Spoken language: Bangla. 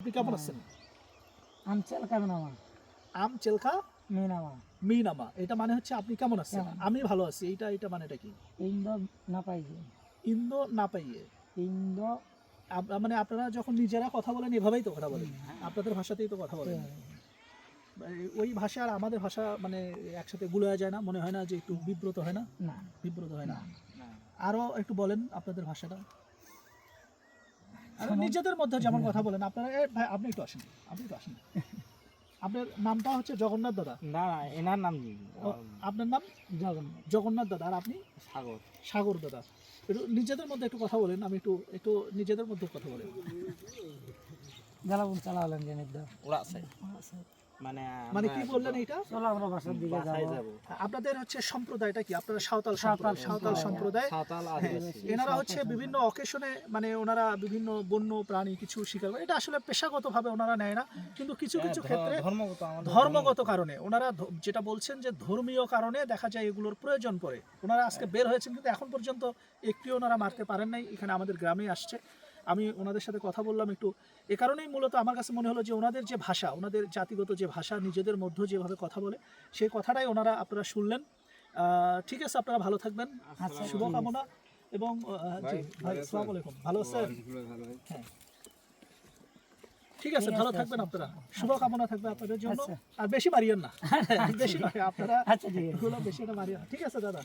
আপনি কেমন আছেন? আম চেলকা মিনামা আম চেলকা মিনামা মিনামা, এটা মানে হচ্ছে আপনি কেমন আছেন? কেমন? আমি ভালো আছি, এটা মানেটা কি? ইন্দো না পাইয়ে ইন্দো না পাইয়ে, ইন্দো মানে আপনারা যখন নিজেরা কথা বলেন এভাবেই তো কথা বলেন, আপনাদের ভাষাতেই তো কথা বলেন। ওই ভাষা আর আমাদের ভাষা মানে একসাথে গুলোয়া যায় না? মনে হয় না যে একটু বিব্রত হয় না? না বিব্রত হয় না? আরো একটু বলেন আপনাদের ভাষাটা। আর নিজেদের মধ্যে যেমন কথা বলেন আপনারা। ভাই আপনি একটু আসেন, আপনি একটু আসেন। আপনার নামটা হচ্ছে জগন্নাথ দাদা? না না, এনার নাম কি? আপনার নাম জগন্নাথ জগন্নাথ দাদা, আর আপনি? সাগর। সাগর দাদা। একটু নিজেদের মধ্যে একটু কথা বলেন, আমি একটু একটু নিজেদের মধ্যে কথা বলেন। জ্বালাবুন চালালেন জেনে দাও ওরা আছে মানে মানে কি বললেন এইটা? চলো আমরা বাসার দিকে বাসায় যাবো। যাবো। আপনাদের হচ্ছে সম্প্রদায়টা কি? আপনারা সাঁওতাল সম্প্রদায়। সাঁওতাল আদিবাসী। এনারা হচ্ছে বিভিন্ন অকেশনে মানে ওনারা বিভিন্ন বন্য প্রাণী কিছু শিকার করে। এটা আসলে পেশাগতভাবে ওনারা নেয় না, কিন্তু কিছু কিছু ক্ষেত্রে ধর্মগত আমাদের ধর্মগত কারণে ওনারা যেটা বলছেন যে ধর্মীয় কারণে দেখা যায় এগুলোর প্রয়োজন পড়ে। ওনারা আজকে বের হয়েছেন কিন্তু এখন পর্যন্ত একটিও ওনারা মারতে পারেন নাই। এখানে আমাদের গ্রামে আসছে, আমি ওনাদের সাথে কথা বললাম একটু। এ কারণেই মূলত আমার কাছে মনে হলো যে ওনাদের যে ভাষা, ওনাদের জাতিগত যে ভাষা, নিজেদের মধ্যে যেভাবে কথা বলে সেই কথাটাই ওনারা আপনারা শুনলেন। ঠিক আছে, আপনারা ভালো থাকবেন, শুভকামনা। এবং জি ভাই, আসসালামু আলাইকুম, ভালো আছেন? হ্যাঁ ঠিক আছে, ভালো থাকবেন আপনারা, শুভকামনা থাকবে আপনাদের জন্য। আর বেশি মারিয়েন না, বেশি নয় আপনারা, আচ্ছা ঠিক আছে। বেশি এটা মারিয়েন না। ঠিক আছে দাদা।